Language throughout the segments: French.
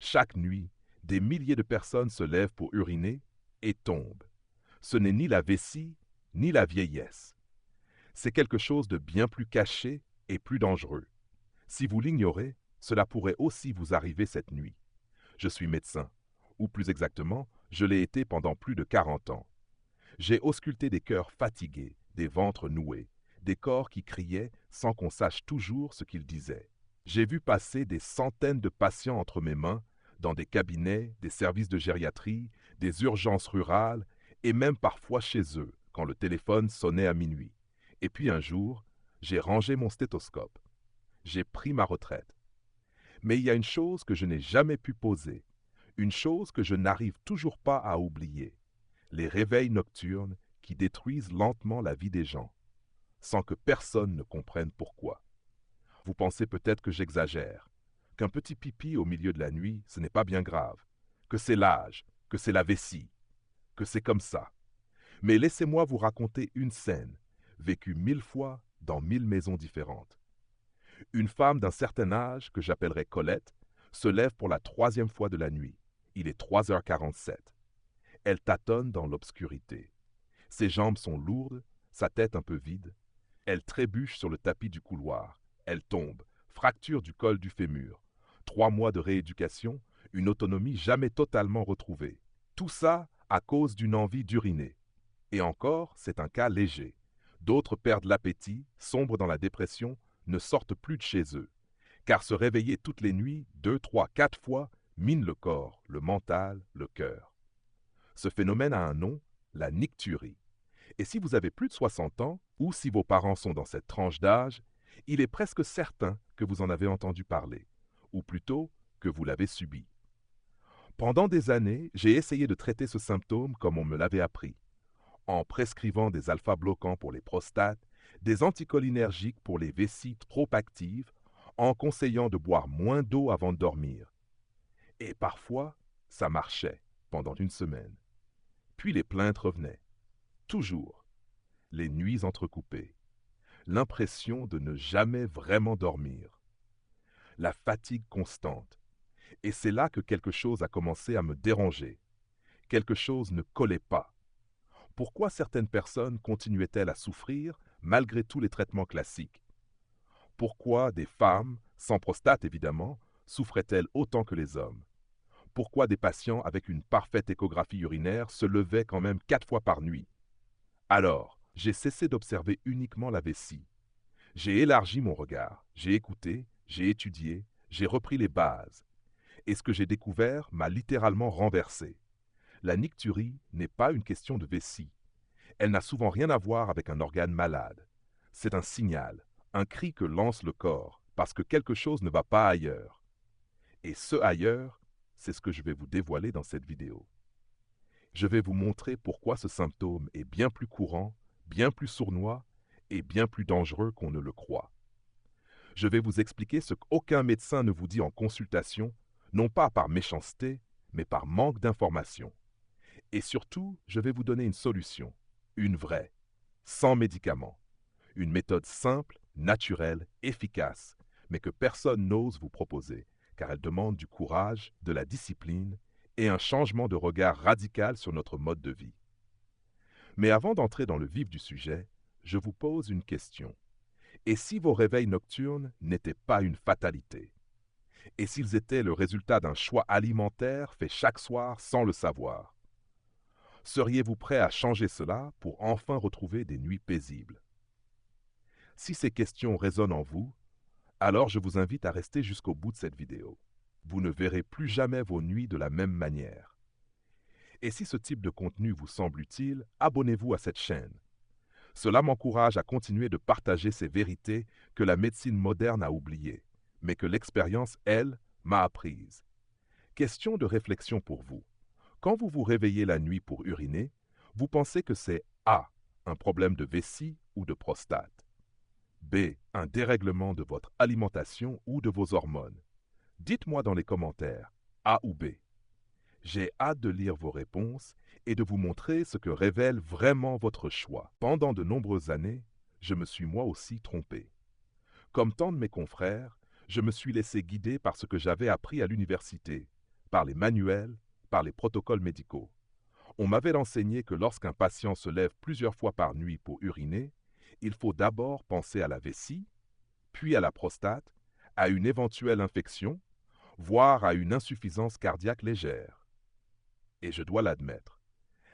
Chaque nuit, des milliers de personnes se lèvent pour uriner et tombent. Ce n'est ni la vessie, ni la vieillesse. C'est quelque chose de bien plus caché et plus dangereux. Si vous l'ignorez, cela pourrait aussi vous arriver cette nuit. Je suis médecin, ou plus exactement, je l'ai été pendant plus de 40 ans. J'ai ausculté des cœurs fatigués, des ventres noués, des corps qui criaient sans qu'on sache toujours ce qu'ils disaient. J'ai vu passer des centaines de patients entre mes mains, dans des cabinets, des services de gériatrie, des urgences rurales, et même parfois chez eux, quand le téléphone sonnait à minuit. Et puis un jour, j'ai rangé mon stéthoscope. J'ai pris ma retraite. Mais il y a une chose que je n'ai jamais pu poser, une chose que je n'arrive toujours pas à oublier: les réveils nocturnes qui détruisent lentement la vie des gens, sans que personne ne comprenne pourquoi. Vous pensez peut-être que j'exagère, qu'un petit pipi au milieu de la nuit, ce n'est pas bien grave, que c'est l'âge, que c'est la vessie, que c'est comme ça. Mais laissez-moi vous raconter une scène, vécue 1000 fois dans 1000 maisons différentes. Une femme d'un certain âge, que j'appellerai Colette, se lève pour la 3e fois de la nuit. Il est 3h47. Elle tâtonne dans l'obscurité. Ses jambes sont lourdes, sa tête un peu vide. Elle trébuche sur le tapis du couloir. Elle tombe, fracture du col du fémur. 3 mois de rééducation, une autonomie jamais totalement retrouvée. Tout ça à cause d'une envie d'uriner. Et encore, c'est un cas léger. D'autres perdent l'appétit, sombrent dans la dépression, ne sortent plus de chez eux. Car se réveiller toutes les nuits, 2, 3, 4 fois, mine le corps, le mental, le cœur. Ce phénomène a un nom, la nicturie. Et si vous avez plus de 60 ans, ou si vos parents sont dans cette tranche d'âge, il est presque certain que vous en avez entendu parler, ou plutôt que vous l'avez subi. Pendant des années, j'ai essayé de traiter ce symptôme comme on me l'avait appris, en prescrivant des alpha-bloquants pour les prostates, des anticholinergiques pour les vessies trop actives, en conseillant de boire moins d'eau avant de dormir. Et parfois, ça marchait pendant une semaine. Puis les plaintes revenaient. Toujours. Les nuits entrecoupées. L'impression de ne jamais vraiment dormir. La fatigue constante. Et c'est là que quelque chose a commencé à me déranger. Quelque chose ne collait pas. Pourquoi certaines personnes continuaient-elles à souffrir malgré tous les traitements classiques? Pourquoi des femmes, sans prostate évidemment, souffraient-elles autant que les hommes? Pourquoi des patients avec une parfaite échographie urinaire se levaient quand même 4 fois par nuit? Alors, j'ai cessé d'observer uniquement la vessie. J'ai élargi mon regard, j'ai écouté, j'ai étudié, j'ai repris les bases. Et ce que j'ai découvert m'a littéralement renversé. La nicturie n'est pas une question de vessie. Elle n'a souvent rien à voir avec un organe malade. C'est un signal, un cri que lance le corps, parce que quelque chose ne va pas ailleurs. Et ce ailleurs, c'est ce que je vais vous dévoiler dans cette vidéo. Je vais vous montrer pourquoi ce symptôme est bien plus courant, bien plus sournois et bien plus dangereux qu'on ne le croit. Je vais vous expliquer ce qu'aucun médecin ne vous dit en consultation, non pas par méchanceté, mais par manque d'information. Et surtout, je vais vous donner une solution, une vraie, sans médicaments. Une méthode simple, naturelle, efficace, mais que personne n'ose vous proposer, car elle demande du courage, de la discipline et un changement de regard radical sur notre mode de vie. Mais avant d'entrer dans le vif du sujet, je vous pose une question. Et si vos réveils nocturnes n'étaient pas une fatalité? Et s'ils étaient le résultat d'un choix alimentaire fait chaque soir sans le savoir? Seriez-vous prêt à changer cela pour enfin retrouver des nuits paisibles? Si ces questions résonnent en vous, alors je vous invite à rester jusqu'au bout de cette vidéo. Vous ne verrez plus jamais vos nuits de la même manière. Et si ce type de contenu vous semble utile, abonnez-vous à cette chaîne. Cela m'encourage à continuer de partager ces vérités que la médecine moderne a oubliées, mais que l'expérience, elle, m'a apprises. Question de réflexion pour vous. Quand vous vous réveillez la nuit pour uriner, vous pensez que c'est A, un problème de vessie ou de prostate, B, un dérèglement de votre alimentation ou de vos hormones? Dites-moi dans les commentaires, A ou B. J'ai hâte de lire vos réponses et de vous montrer ce que révèle vraiment votre choix. Pendant de nombreuses années, je me suis moi aussi trompé. Comme tant de mes confrères, je me suis laissé guider par ce que j'avais appris à l'université, par les manuels, par les protocoles médicaux. On m'avait enseigné que lorsqu'un patient se lève plusieurs fois par nuit pour uriner, il faut d'abord penser à la vessie, puis à la prostate, à une éventuelle infection, voire à une insuffisance cardiaque légère. Et je dois l'admettre,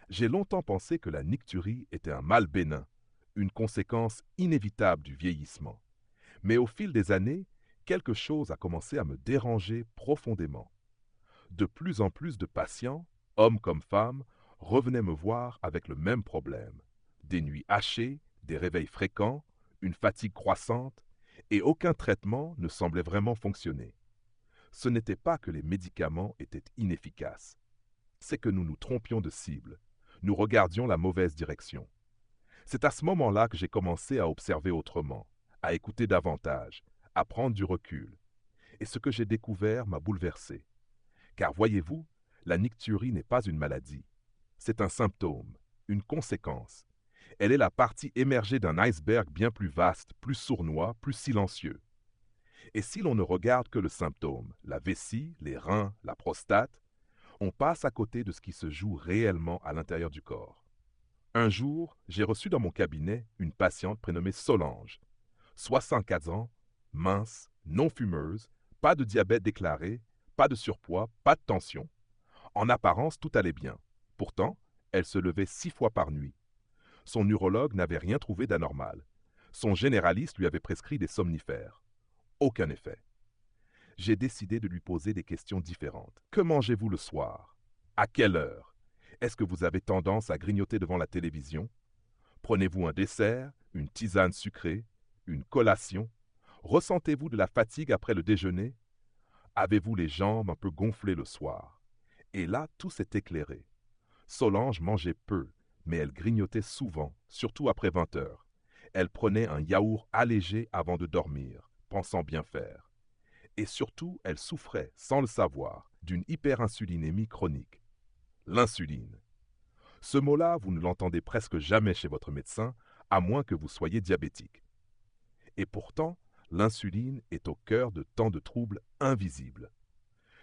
j'ai longtemps pensé que la nicturie était un mal bénin, une conséquence inévitable du vieillissement. Mais au fil des années, quelque chose a commencé à me déranger profondément. De plus en plus de patients, hommes comme femmes, revenaient me voir avec le même problème. Des nuits hachées, des réveils fréquents, une fatigue croissante, et aucun traitement ne semblait vraiment fonctionner. Ce n'était pas que les médicaments étaient inefficaces, c'est que nous nous trompions de cible, nous regardions la mauvaise direction. C'est à ce moment-là que j'ai commencé à observer autrement, à écouter davantage, à prendre du recul. Et ce que j'ai découvert m'a bouleversé. Car voyez-vous, la nicturie n'est pas une maladie. C'est un symptôme, une conséquence. Elle est la partie émergée d'un iceberg bien plus vaste, plus sournois, plus silencieux. Et si l'on ne regarde que le symptôme, la vessie, les reins, la prostate, on passe à côté de ce qui se joue réellement à l'intérieur du corps. Un jour, j'ai reçu dans mon cabinet une patiente prénommée Solange, 64 ans, mince, non fumeuse, pas de diabète déclaré, pas de surpoids, pas de tension. En apparence, tout allait bien. Pourtant, elle se levait 6 fois par nuit. Son urologue n'avait rien trouvé d'anormal. Son généraliste lui avait prescrit des somnifères. Aucun effet. J'ai décidé de lui poser des questions différentes. Que mangez-vous le soir? À quelle heure? Est-ce que vous avez tendance à grignoter devant la télévision? Prenez-vous un dessert, une tisane sucrée, une collation? Ressentez-vous de la fatigue après le déjeuner? Avez-vous les jambes un peu gonflées le soir? Et là, tout s'est éclairé. Solange mangeait peu, mais elle grignotait souvent, surtout après 20 heures. Elle prenait un yaourt allégé avant de dormir, pensant bien faire. Et surtout, elle souffrait, sans le savoir, d'une hyperinsulinémie chronique. L'insuline. Ce mot-là, vous ne l'entendez presque jamais chez votre médecin, à moins que vous soyez diabétique. Et pourtant, l'insuline est au cœur de tant de troubles invisibles.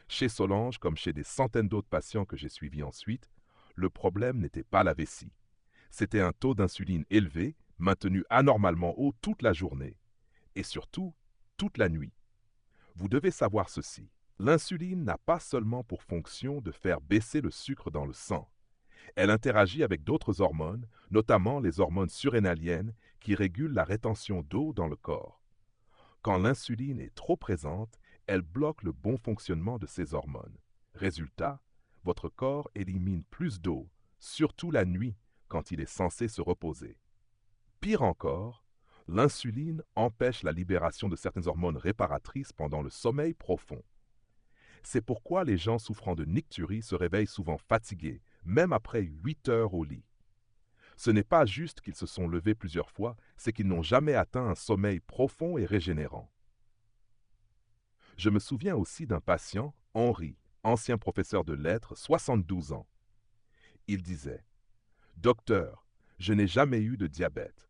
Chez Solange, comme chez des centaines d'autres patients que j'ai suivis ensuite, le problème n'était pas la vessie. C'était un taux d'insuline élevé, maintenu anormalement haut toute la journée. Et surtout, toute la nuit. Vous devez savoir ceci. L'insuline n'a pas seulement pour fonction de faire baisser le sucre dans le sang. Elle interagit avec d'autres hormones, notamment les hormones surrénaliennes qui régulent la rétention d'eau dans le corps. Quand l'insuline est trop présente, elle bloque le bon fonctionnement de ces hormones. Résultat, votre corps élimine plus d'eau, surtout la nuit, quand il est censé se reposer. Pire encore, l'insuline empêche la libération de certaines hormones réparatrices pendant le sommeil profond. C'est pourquoi les gens souffrant de nicturie se réveillent souvent fatigués, même après 8 heures au lit. Ce n'est pas juste qu'ils se sont levés plusieurs fois, c'est qu'ils n'ont jamais atteint un sommeil profond et régénérant. Je me souviens aussi d'un patient, Henri, ancien professeur de lettres, 72 ans. Il disait « Docteur, je n'ai jamais eu de diabète.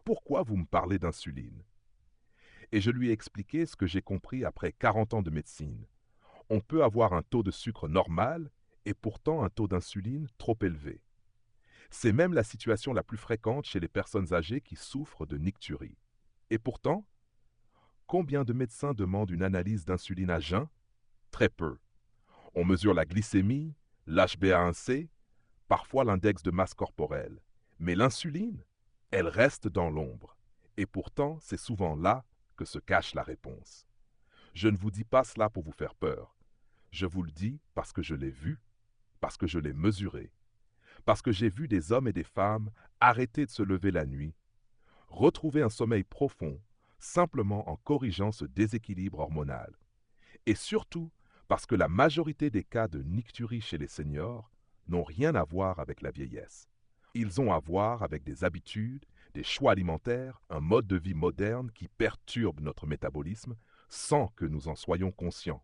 Pourquoi vous me parlez d'insuline ?» Et je lui ai expliqué ce que j'ai compris après 40 ans de médecine. On peut avoir un taux de sucre normal et pourtant un taux d'insuline trop élevé. C'est même la situation la plus fréquente chez les personnes âgées qui souffrent de nicturie. Et pourtant, combien de médecins demandent une analyse d'insuline à jeun? Très peu. On mesure la glycémie, l'HbA1c, parfois l'index de masse corporelle. Mais l'insuline, elle reste dans l'ombre. Et pourtant, c'est souvent là que se cache la réponse. Je ne vous dis pas cela pour vous faire peur. Je vous le dis parce que je l'ai vu, parce que je l'ai mesuré, parce que j'ai vu des hommes et des femmes arrêter de se lever la nuit, retrouver un sommeil profond simplement en corrigeant ce déséquilibre hormonal. Et surtout parce que la majorité des cas de nicturie chez les seniors n'ont rien à voir avec la vieillesse. Ils ont à voir avec des habitudes, des choix alimentaires, un mode de vie moderne qui perturbe notre métabolisme sans que nous en soyons conscients.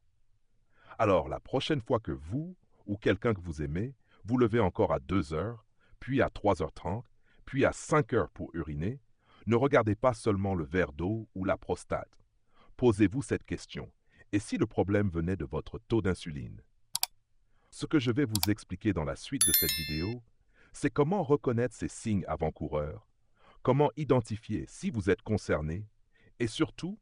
Alors, la prochaine fois que vous, ou quelqu'un que vous aimez, vous levez encore à 2 heures, puis à 3h30, puis à 5 heures pour uriner, ne regardez pas seulement le verre d'eau ou la prostate. Posez-vous cette question. Et si le problème venait de votre taux d'insuline? Ce que je vais vous expliquer dans la suite de cette vidéo, c'est comment reconnaître ces signes avant-coureurs, comment identifier si vous êtes concerné et surtout,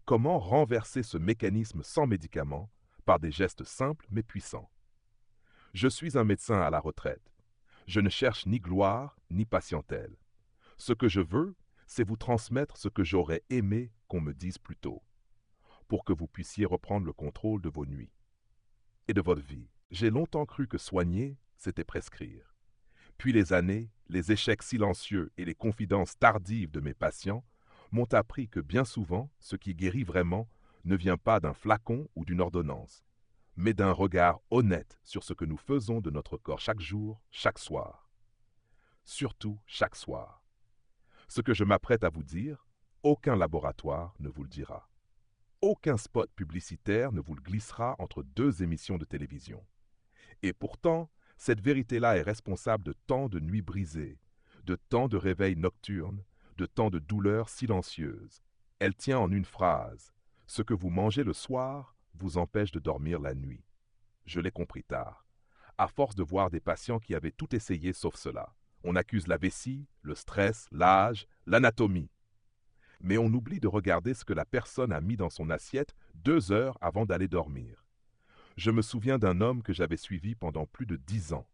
comment renverser ce mécanisme sans médicaments par des gestes simples mais puissants. Je suis un médecin à la retraite. Je ne cherche ni gloire ni patientèle. Ce que je veux, c'est vous transmettre ce que j'aurais aimé qu'on me dise plus tôt, pour que vous puissiez reprendre le contrôle de vos nuits et de votre vie. J'ai longtemps cru que soigner, c'était prescrire. Puis les années, les échecs silencieux et les confidences tardives de mes patients m'ont appris que bien souvent, ce qui guérit vraiment ne vient pas d'un flacon ou d'une ordonnance, mais d'un regard honnête sur ce que nous faisons de notre corps chaque jour, chaque soir. Surtout chaque soir. Ce que je m'apprête à vous dire, aucun laboratoire ne vous le dira. Aucun spot publicitaire ne vous le glissera entre deux émissions de télévision. Et pourtant, cette vérité-là est responsable de tant de nuits brisées, de tant de réveils nocturnes, de tant de douleurs silencieuses. Elle tient en une phrase. Ce que vous mangez le soir vous empêche de dormir la nuit. Je l'ai compris tard, à force de voir des patients qui avaient tout essayé sauf cela. On accuse la vessie, le stress, l'âge, l'anatomie. Mais on oublie de regarder ce que la personne a mis dans son assiette 2 heures avant d'aller dormir. Je me souviens d'un homme que j'avais suivi pendant plus de 10 ans.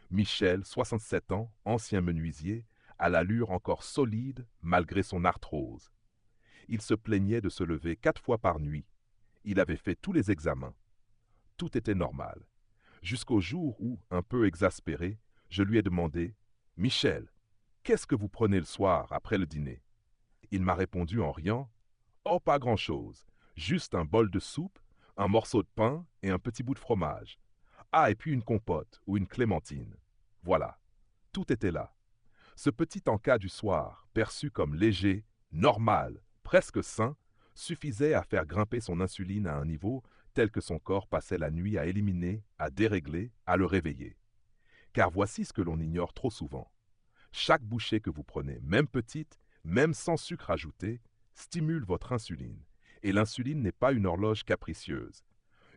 Michel, 67 ans, ancien menuisier, à l'allure encore solide malgré son arthrose. Il se plaignait de se lever 4 fois par nuit. Il avait fait tous les examens. Tout était normal. Jusqu'au jour où, un peu exaspéré, je lui ai demandé « Michel, qu'est-ce que vous prenez le soir après le dîner ?» Il m'a répondu en riant « Oh, pas grand-chose, juste un bol de soupe, un morceau de pain et un petit bout de fromage. Ah, et puis une compote ou une clémentine. » Voilà, tout était là. Ce petit encas du soir, perçu comme léger, normal, presque sain, suffisait à faire grimper son insuline à un niveau tel que son corps passait la nuit à éliminer, à dérégler, à le réveiller. Car voici ce que l'on ignore trop souvent. Chaque bouchée que vous prenez, même petite, même sans sucre ajouté, stimule votre insuline. Et l'insuline n'est pas une horloge capricieuse.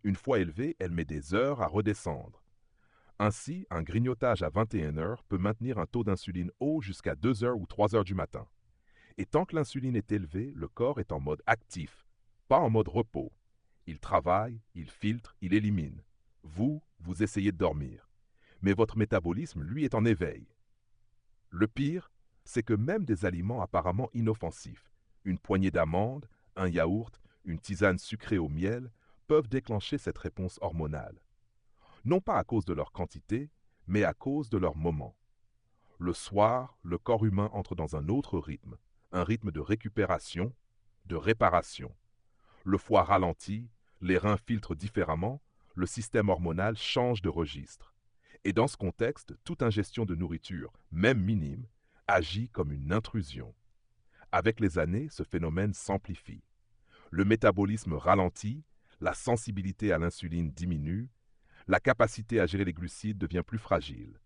Une fois élevée, elle met des heures à redescendre. Ainsi, un grignotage à 21 heures peut maintenir un taux d'insuline haut jusqu'à 2 heures ou 3 heures du matin. Et tant que l'insuline est élevée, le corps est en mode actif, pas en mode repos. Il travaille, il filtre, il élimine. Vous essayez de dormir. Mais votre métabolisme, lui, est en éveil. Le pire, c'est que même des aliments apparemment inoffensifs, une poignée d'amandes, un yaourt, une tisane sucrée au miel, peuvent déclencher cette réponse hormonale. Non pas à cause de leur quantité, mais à cause de leur moment. Le soir, le corps humain entre dans un autre rythme, un rythme de récupération, de réparation. Le foie ralentit, les reins filtrent différemment, le système hormonal change de registre. Et dans ce contexte, toute ingestion de nourriture, même minime, agit comme une intrusion. Avec les années, ce phénomène s'amplifie. Le métabolisme ralentit, la sensibilité à l'insuline diminue, la capacité à gérer les glucides devient plus fragile.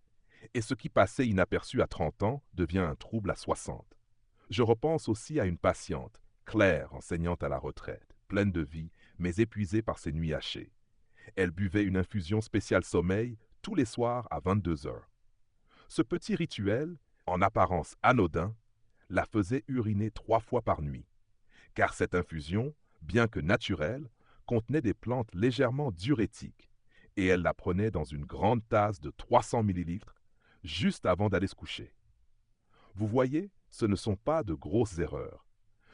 Et ce qui passait inaperçu à 30 ans devient un trouble à 60. Je repense aussi à une patiente, Claire, enseignante à la retraite, pleine de vie, mais épuisée par ses nuits hachées. Elle buvait une infusion spéciale sommeil tous les soirs à 22 heures. Ce petit rituel, en apparence anodin, la faisait uriner 3 fois par nuit, car cette infusion, bien que naturelle, contenait des plantes légèrement diurétiques, et elle la prenait dans une grande tasse de 300 millilitres juste avant d'aller se coucher. Vous voyez, ce ne sont pas de grosses erreurs.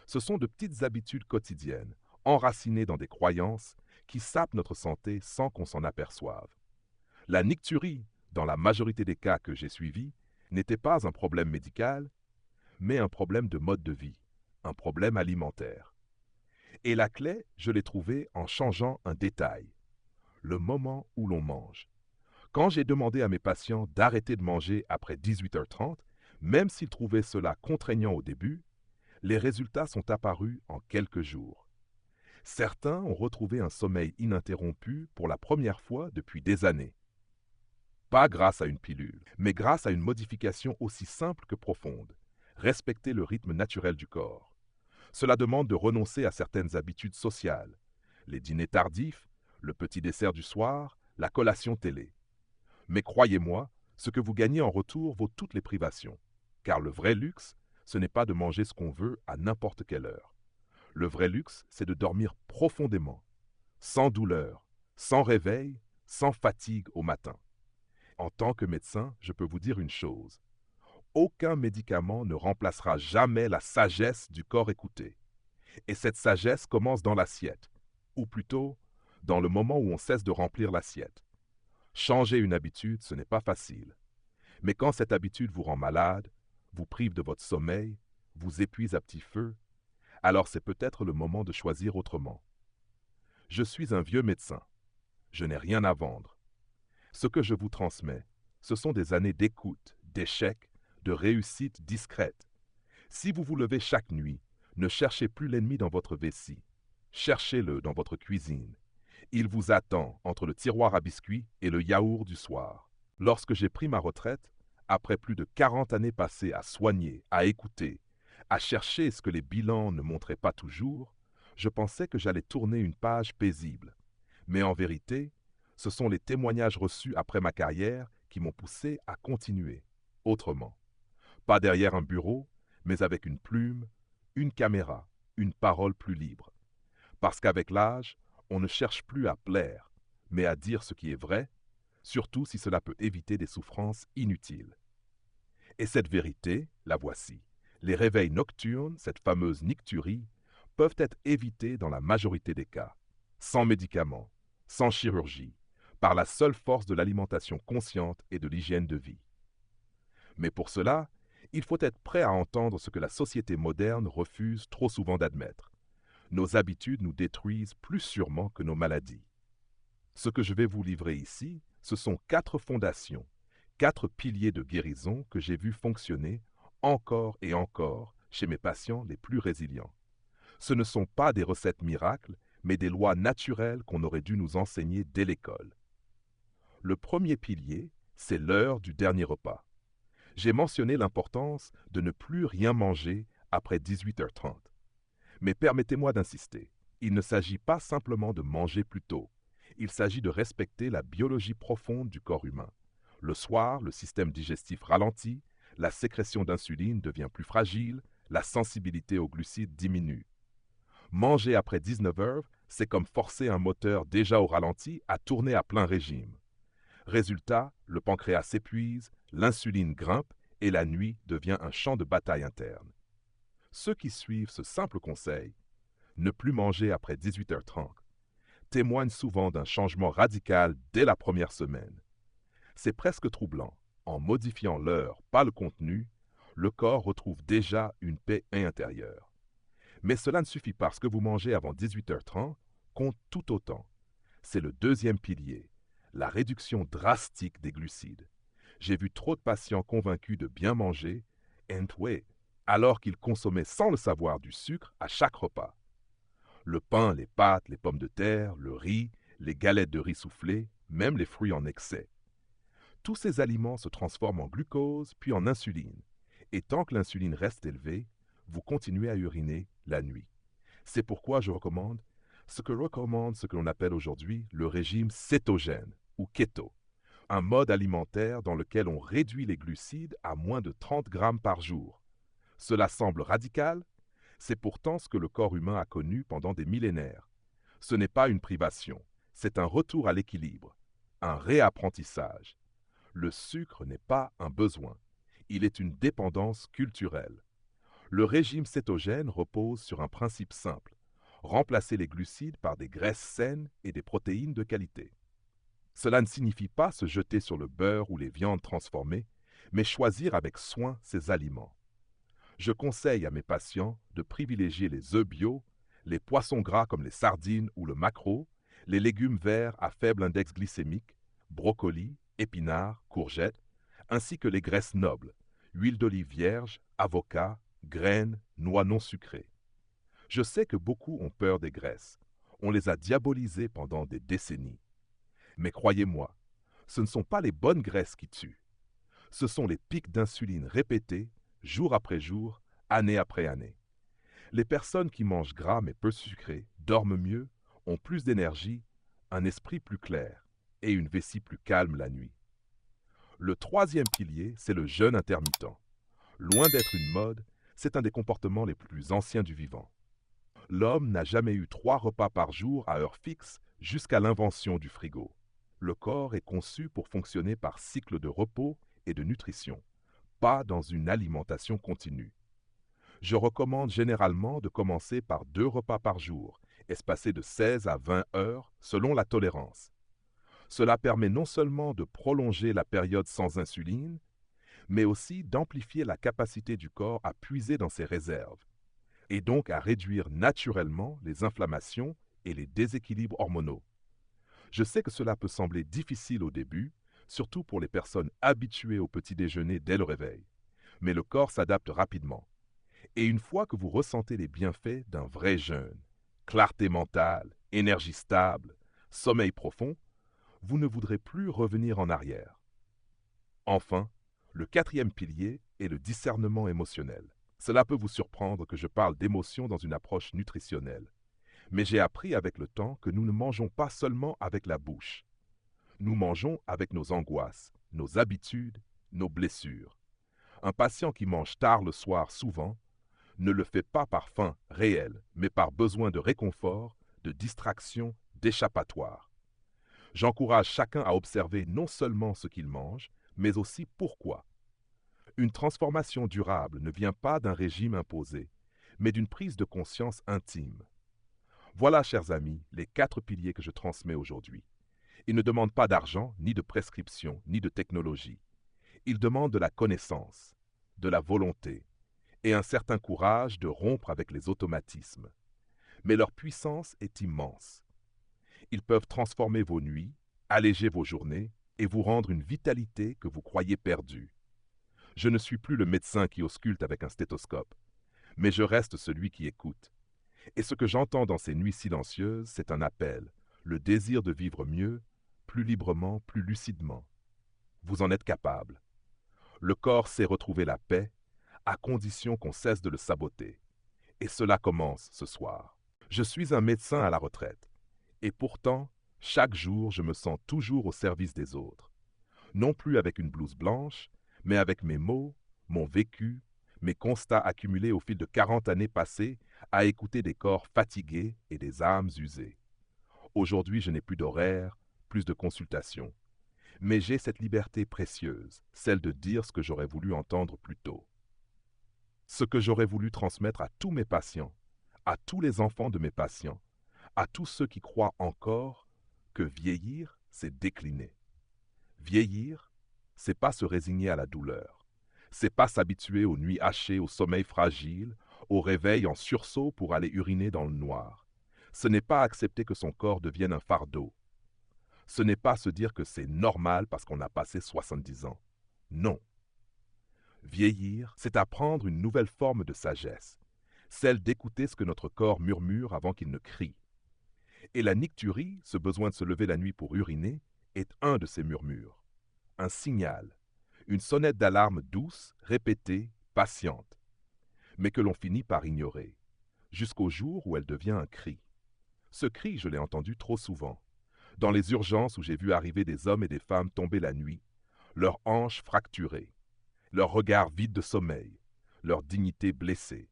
Ce sont de petites habitudes quotidiennes, enracinées dans des croyances qui sapent notre santé sans qu'on s'en aperçoive. La nicturie, dans la majorité des cas que j'ai suivis, n'était pas un problème médical, mais un problème de mode de vie, un problème alimentaire. Et la clé, je l'ai trouvée en changeant un détail, le moment où l'on mange. Quand j'ai demandé à mes patients d'arrêter de manger après 18h30, même s'ils trouvaient cela contraignant au début, les résultats sont apparus en quelques jours. Certains ont retrouvé un sommeil ininterrompu pour la première fois depuis des années. Pas grâce à une pilule, mais grâce à une modification aussi simple que profonde. Respecter le rythme naturel du corps. Cela demande de renoncer à certaines habitudes sociales. Les dîners tardifs, le petit dessert du soir, la collation télé. Mais croyez-moi, ce que vous gagnez en retour vaut toutes les privations. Car le vrai luxe, ce n'est pas de manger ce qu'on veut à n'importe quelle heure. Le vrai luxe, c'est de dormir profondément, sans douleur, sans réveil, sans fatigue au matin. En tant que médecin, je peux vous dire une chose. Aucun médicament ne remplacera jamais la sagesse du corps écouté. Et cette sagesse commence dans l'assiette, ou plutôt, dans le moment où on cesse de remplir l'assiette. Changer une habitude, ce n'est pas facile. Mais quand cette habitude vous rend malade, vous prive de votre sommeil, vous épuise à petit feu, alors c'est peut-être le moment de choisir autrement. Je suis un vieux médecin. Je n'ai rien à vendre. Ce que je vous transmets, ce sont des années d'écoute, d'échecs, de réussites discrètes. Si vous vous levez chaque nuit, ne cherchez plus l'ennemi dans votre vessie. Cherchez-le dans votre cuisine. Il vous attend entre le tiroir à biscuits et le yaourt du soir. Lorsque j'ai pris ma retraite, après plus de 40 années passées à soigner, à écouter, à chercher ce que les bilans ne montraient pas toujours, je pensais que j'allais tourner une page paisible. Mais en vérité, ce sont les témoignages reçus après ma carrière qui m'ont poussé à continuer, autrement. Pas derrière un bureau, mais avec une plume, une caméra, une parole plus libre. Parce qu'avec l'âge, on ne cherche plus à plaire, mais à dire ce qui est vrai, surtout si cela peut éviter des souffrances inutiles. Et cette vérité, la voici. Les réveils nocturnes, cette fameuse nicturie, peuvent être évités dans la majorité des cas, sans médicaments, sans chirurgie, par la seule force de l'alimentation consciente et de l'hygiène de vie. Mais pour cela, il faut être prêt à entendre ce que la société moderne refuse trop souvent d'admettre. Nos habitudes nous détruisent plus sûrement que nos maladies. Ce que je vais vous livrer ici, ce sont 4 fondations, 4 piliers de guérison que j'ai vu fonctionner encore et encore chez mes patients les plus résilients. Ce ne sont pas des recettes miracles, mais des lois naturelles qu'on aurait dû nous enseigner dès l'école. Le premier pilier, c'est l'heure du dernier repas. J'ai mentionné l'importance de ne plus rien manger après 18h30. Mais permettez-moi d'insister, il ne s'agit pas simplement de manger plus tôt. Il s'agit de respecter la biologie profonde du corps humain. Le soir, le système digestif ralentit, la sécrétion d'insuline devient plus fragile, la sensibilité aux glucides diminue. Manger après 19 heures, c'est comme forcer un moteur déjà au ralenti à tourner à plein régime. Résultat, le pancréas s'épuise, l'insuline grimpe et la nuit devient un champ de bataille interne. Ceux qui suivent ce simple conseil, ne plus manger après 18h30, témoignent souvent d'un changement radical dès la première semaine. C'est presque troublant. En modifiant l'heure, pas le contenu, le corps retrouve déjà une paix intérieure. Mais cela ne suffit pas. Ce que vous mangez avant 18h30 compte tout autant. C'est le deuxième pilier, la réduction drastique des glucides. J'ai vu trop de patients convaincus de bien manger, alors qu'ils consommaient sans le savoir du sucre à chaque repas. Le pain, les pâtes, les pommes de terre, le riz, les galettes de riz soufflé, même les fruits en excès. Tous ces aliments se transforment en glucose puis en insuline. Et tant que l'insuline reste élevée, vous continuez à uriner la nuit. C'est pourquoi je recommande ce que l'on appelle aujourd'hui le régime cétogène ou keto, un mode alimentaire dans lequel on réduit les glucides à moins de 30 grammes par jour. Cela semble radical, c'est pourtant ce que le corps humain a connu pendant des millénaires. Ce n'est pas une privation, c'est un retour à l'équilibre, un réapprentissage. Le sucre n'est pas un besoin, il est une dépendance culturelle. Le régime cétogène repose sur un principe simple, remplacer les glucides par des graisses saines et des protéines de qualité. Cela ne signifie pas se jeter sur le beurre ou les viandes transformées, mais choisir avec soin ces aliments. Je conseille à mes patients de privilégier les œufs bio, les poissons gras comme les sardines ou le maquereau, les légumes verts à faible index glycémique, brocolis, épinards, courgettes, ainsi que les graisses nobles, huile d'olive vierge, avocat, graines, noix non sucrées. Je sais que beaucoup ont peur des graisses. On les a diabolisées pendant des décennies. Mais croyez-moi, ce ne sont pas les bonnes graisses qui tuent. Ce sont les pics d'insuline répétés, jour après jour, année après année. Les personnes qui mangent gras mais peu sucré dorment mieux, ont plus d'énergie, un esprit plus clair. et une vessie plus calme la nuit. Le troisième pilier, c'est le jeûne intermittent. Loin d'être une mode, c'est un des comportements les plus anciens du vivant. L'homme n'a jamais eu 3 repas par jour à heure fixe jusqu'à l'invention du frigo. Le corps est conçu pour fonctionner par cycle de repos et de nutrition, pas dans une alimentation continue. Je recommande généralement de commencer par 2 repas par jour, espacés de 16 à 20 heures selon la tolérance. Cela permet non seulement de prolonger la période sans insuline, mais aussi d'amplifier la capacité du corps à puiser dans ses réserves, et donc à réduire naturellement les inflammations et les déséquilibres hormonaux. Je sais que cela peut sembler difficile au début, surtout pour les personnes habituées au petit déjeuner dès le réveil, mais le corps s'adapte rapidement. Et une fois que vous ressentez les bienfaits d'un vrai jeûne, clarté mentale, énergie stable, sommeil profond, vous ne voudrez plus revenir en arrière. Enfin, le quatrième pilier est le discernement émotionnel. Cela peut vous surprendre que je parle d'émotions dans une approche nutritionnelle. Mais j'ai appris avec le temps que nous ne mangeons pas seulement avec la bouche. Nous mangeons avec nos angoisses, nos habitudes, nos blessures. Un patient qui mange tard le soir souvent ne le fait pas par faim réelle, mais par besoin de réconfort, de distraction, d'échappatoire. J'encourage chacun à observer non seulement ce qu'il mange, mais aussi pourquoi. Une transformation durable ne vient pas d'un régime imposé, mais d'une prise de conscience intime. Voilà, chers amis, les 4 piliers que je transmets aujourd'hui. Ils ne demandent pas d'argent, ni de prescription, ni de technologie. Ils demandent de la connaissance, de la volonté et un certain courage de rompre avec les automatismes. Mais leur puissance est immense. Ils peuvent transformer vos nuits, alléger vos journées et vous rendre une vitalité que vous croyez perdue. Je ne suis plus le médecin qui ausculte avec un stéthoscope, mais je reste celui qui écoute. Et ce que j'entends dans ces nuits silencieuses, c'est un appel, le désir de vivre mieux, plus librement, plus lucidement. Vous en êtes capable. Le corps sait retrouver la paix, à condition qu'on cesse de le saboter. Et cela commence ce soir. Je suis un médecin à la retraite. Et pourtant, chaque jour, je me sens toujours au service des autres. Non plus avec une blouse blanche, mais avec mes mots, mon vécu, mes constats accumulés au fil de 40 années passées à écouter des corps fatigués et des âmes usées. Aujourd'hui, je n'ai plus d'horaire, plus de consultations. Mais j'ai cette liberté précieuse, celle de dire ce que j'aurais voulu entendre plus tôt. Ce que j'aurais voulu transmettre à tous mes patients, à tous les enfants de mes patients, à tous ceux qui croient encore que vieillir, c'est décliner. Vieillir, c'est pas se résigner à la douleur. C'est pas s'habituer aux nuits hachées, au sommeil fragile, au réveil en sursaut pour aller uriner dans le noir. Ce n'est pas accepter que son corps devienne un fardeau. Ce n'est pas se dire que c'est normal parce qu'on a passé 70 ans. Non. Vieillir, c'est apprendre une nouvelle forme de sagesse, celle d'écouter ce que notre corps murmure avant qu'il ne crie. Et la nicturie, ce besoin de se lever la nuit pour uriner, est un de ces murmures. Un signal, une sonnette d'alarme douce, répétée, patiente, mais que l'on finit par ignorer, jusqu'au jour où elle devient un cri. Ce cri, je l'ai entendu trop souvent, dans les urgences où j'ai vu arriver des hommes et des femmes tomber la nuit, leurs hanches fracturées, leurs regards vides de sommeil, leur dignité blessée.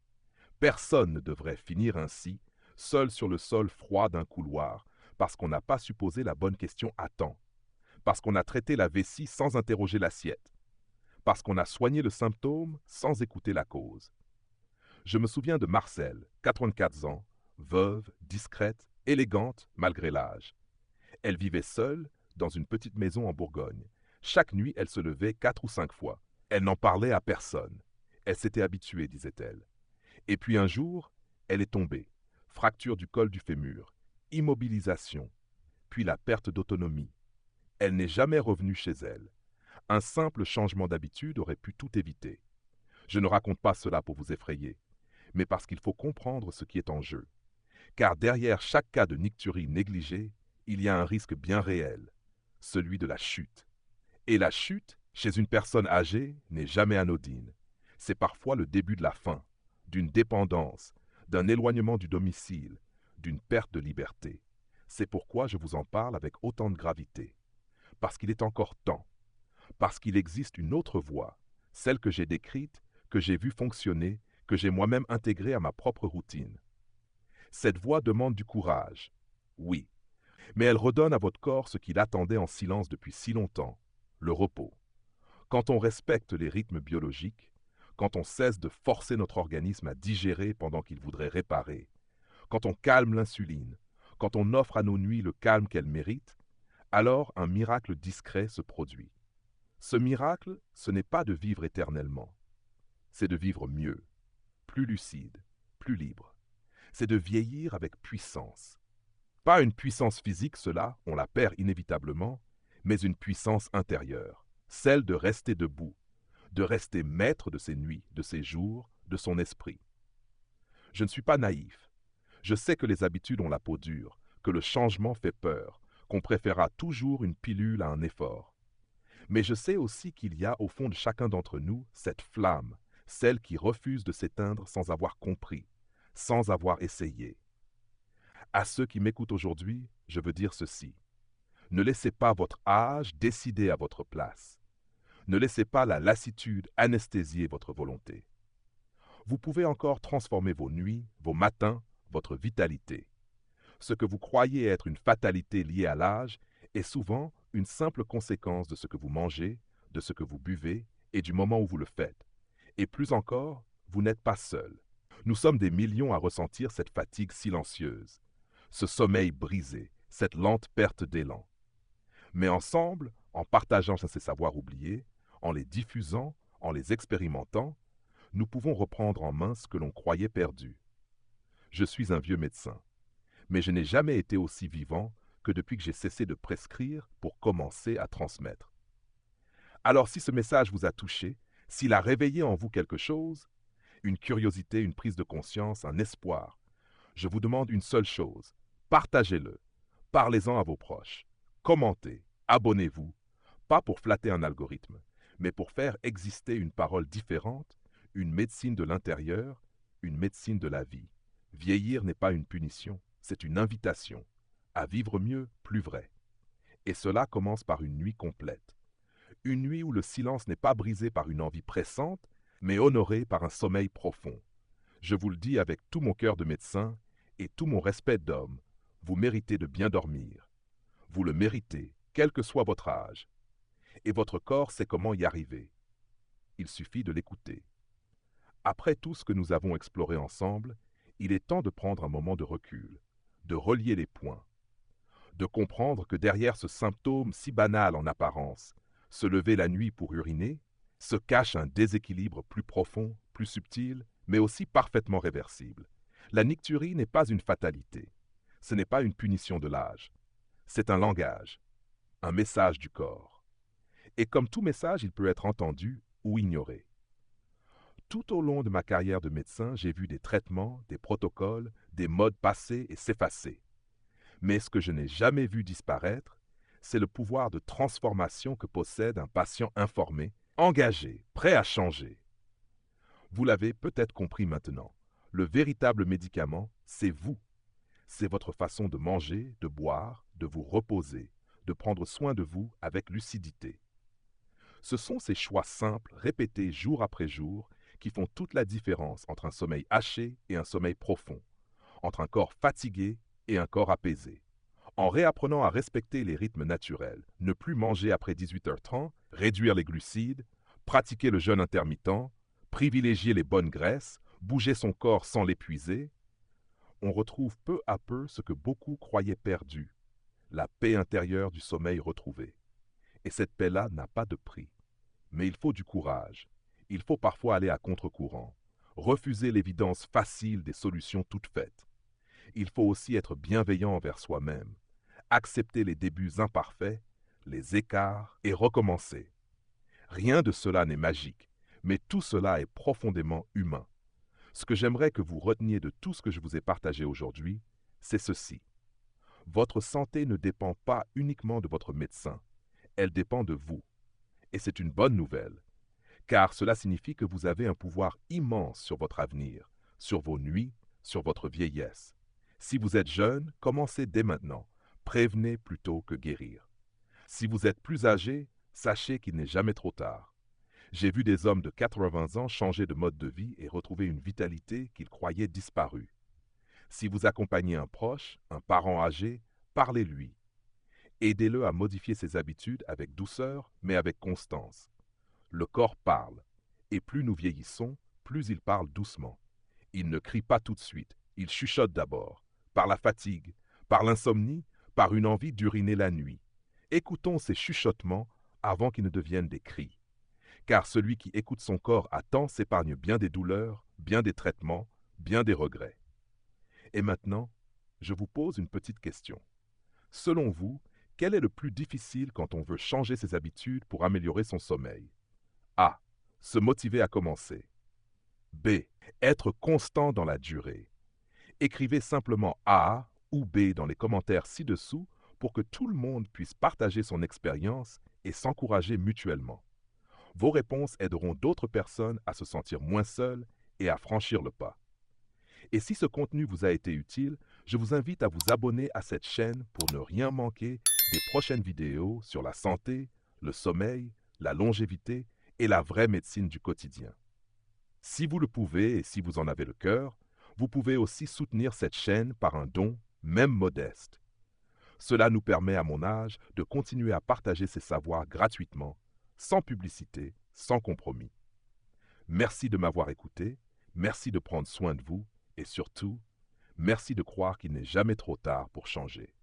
Personne ne devrait finir ainsi, seul sur le sol froid d'un couloir, parce qu'on n'a pas su poser la bonne question à temps, parce qu'on a traité la vessie sans interroger l'assiette, parce qu'on a soigné le symptôme sans écouter la cause. Je me souviens de Marcel, 84 ans, veuve, discrète, élégante malgré l'âge. Elle vivait seule dans une petite maison en Bourgogne. Chaque nuit, elle se levait 4 ou 5 fois. Elle n'en parlait à personne. Elle s'était habituée, disait-elle. Et puis un jour, elle est tombée. Fracture du col du fémur, immobilisation, puis la perte d'autonomie. Elle n'est jamais revenue chez elle. Un simple changement d'habitude aurait pu tout éviter. Je ne raconte pas cela pour vous effrayer, mais parce qu'il faut comprendre ce qui est en jeu. Car derrière chaque cas de nicturie négligée, il y a un risque bien réel, celui de la chute. Et la chute, chez une personne âgée, n'est jamais anodine. C'est parfois le début de la fin, d'une dépendance, d'un éloignement du domicile, d'une perte de liberté. C'est pourquoi je vous en parle avec autant de gravité. parce qu'il est encore temps, parce qu'il existe une autre voie, celle que j'ai décrite, que j'ai vue fonctionner, que j'ai moi-même intégrée à ma propre routine. Cette voie demande du courage, oui, mais elle redonne à votre corps ce qu'il attendait en silence depuis si longtemps, le repos. Quand on respecte les rythmes biologiques, quand on cesse de forcer notre organisme à digérer pendant qu'il voudrait réparer, quand on calme l'insuline, quand on offre à nos nuits le calme qu'elles méritent, alors un miracle discret se produit. Ce miracle, ce n'est pas de vivre éternellement, c'est de vivre mieux, plus lucide, plus libre. C'est de vieillir avec puissance. Pas une puissance physique, cela, on la perd inévitablement, mais une puissance intérieure, celle de rester debout, de rester maître de ses nuits, de ses jours, de son esprit. Je ne suis pas naïf. Je sais que les habitudes ont la peau dure, que le changement fait peur, qu'on préférera toujours une pilule à un effort. Mais je sais aussi qu'il y a au fond de chacun d'entre nous cette flamme, celle qui refuse de s'éteindre sans avoir compris, sans avoir essayé. À ceux qui m'écoutent aujourd'hui, je veux dire ceci. Ne laissez pas votre âge décider à votre place. Ne laissez pas la lassitude anesthésier votre volonté. Vous pouvez encore transformer vos nuits, vos matins, votre vitalité. Ce que vous croyez être une fatalité liée à l'âge est souvent une simple conséquence de ce que vous mangez, de ce que vous buvez et du moment où vous le faites. Et plus encore, vous n'êtes pas seul. Nous sommes des millions à ressentir cette fatigue silencieuse, ce sommeil brisé, cette lente perte d'élan. Mais ensemble, en partageant ces savoirs oubliés, en les diffusant, en les expérimentant, nous pouvons reprendre en main ce que l'on croyait perdu. Je suis un vieux médecin, mais je n'ai jamais été aussi vivant que depuis que j'ai cessé de prescrire pour commencer à transmettre. Alors si ce message vous a touché, s'il a réveillé en vous quelque chose, une curiosité, une prise de conscience, un espoir, je vous demande une seule chose, partagez-le, parlez-en à vos proches, commentez, abonnez-vous, pas pour flatter un algorithme, mais pour faire exister une parole différente, une médecine de l'intérieur, une médecine de la vie. Vieillir n'est pas une punition, c'est une invitation à vivre mieux, plus vrai. Et cela commence par une nuit complète. Une nuit où le silence n'est pas brisé par une envie pressante, mais honoré par un sommeil profond. Je vous le dis avec tout mon cœur de médecin et tout mon respect d'homme, vous méritez de bien dormir. Vous le méritez, quel que soit votre âge. Et votre corps sait comment y arriver. Il suffit de l'écouter. Après tout ce que nous avons exploré ensemble, il est temps de prendre un moment de recul, de relier les points, de comprendre que derrière ce symptôme si banal en apparence, se lever la nuit pour uriner, se cache un déséquilibre plus profond, plus subtil, mais aussi parfaitement réversible. La nicturie n'est pas une fatalité. Ce n'est pas une punition de l'âge. C'est un langage, un message du corps. Et comme tout message, il peut être entendu ou ignoré. Tout au long de ma carrière de médecin, j'ai vu des traitements, des protocoles, des modes passer et s'effacer. Mais ce que je n'ai jamais vu disparaître, c'est le pouvoir de transformation que possède un patient informé, engagé, prêt à changer. Vous l'avez peut-être compris maintenant. Le véritable médicament, c'est vous. C'est votre façon de manger, de boire, de vous reposer, de prendre soin de vous avec lucidité. Ce sont ces choix simples, répétés jour après jour, qui font toute la différence entre un sommeil haché et un sommeil profond, entre un corps fatigué et un corps apaisé. En réapprenant à respecter les rythmes naturels, ne plus manger après 18h30, réduire les glucides, pratiquer le jeûne intermittent, privilégier les bonnes graisses, bouger son corps sans l'épuiser, on retrouve peu à peu ce que beaucoup croyaient perdu, la paix intérieure du sommeil retrouvé. Et cette paix-là n'a pas de prix. Mais il faut du courage. Il faut parfois aller à contre-courant, refuser l'évidence facile des solutions toutes faites. Il faut aussi être bienveillant envers soi-même, accepter les débuts imparfaits, les écarts et recommencer. Rien de cela n'est magique, mais tout cela est profondément humain. Ce que j'aimerais que vous reteniez de tout ce que je vous ai partagé aujourd'hui, c'est ceci. Votre santé ne dépend pas uniquement de votre médecin, elle dépend de vous. Et c'est une bonne nouvelle, car cela signifie que vous avez un pouvoir immense sur votre avenir, sur vos nuits, sur votre vieillesse. Si vous êtes jeune, commencez dès maintenant. Prévenez plutôt que guérir. Si vous êtes plus âgé, sachez qu'il n'est jamais trop tard. J'ai vu des hommes de 80 ans changer de mode de vie et retrouver une vitalité qu'ils croyaient disparue. Si vous accompagnez un proche, un parent âgé, parlez-lui. Aidez-le à modifier ses habitudes avec douceur, mais avec constance. Le corps parle, et plus nous vieillissons, plus il parle doucement. Il ne crie pas tout de suite, il chuchote d'abord, par la fatigue, par l'insomnie, par une envie d'uriner la nuit. Écoutons ces chuchotements avant qu'ils ne deviennent des cris. Car celui qui écoute son corps à temps s'épargne bien des douleurs, bien des traitements, bien des regrets. Et maintenant, je vous pose une petite question. Selon vous, quel est le plus difficile quand on veut changer ses habitudes pour améliorer son sommeil? A. Se motiver à commencer. B. Être constant dans la durée. Écrivez simplement A ou B dans les commentaires ci-dessous pour que tout le monde puisse partager son expérience et s'encourager mutuellement. Vos réponses aideront d'autres personnes à se sentir moins seules et à franchir le pas. Et si ce contenu vous a été utile, je vous invite à vous abonner à cette chaîne pour ne rien manquer des prochaines vidéos sur la santé, le sommeil, la longévité et la vraie médecine du quotidien. Si vous le pouvez et si vous en avez le cœur, vous pouvez aussi soutenir cette chaîne par un don, même modeste. Cela nous permet à mon âge de continuer à partager ces savoirs gratuitement, sans publicité, sans compromis. Merci de m'avoir écouté, merci de prendre soin de vous et surtout, merci de croire qu'il n'est jamais trop tard pour changer.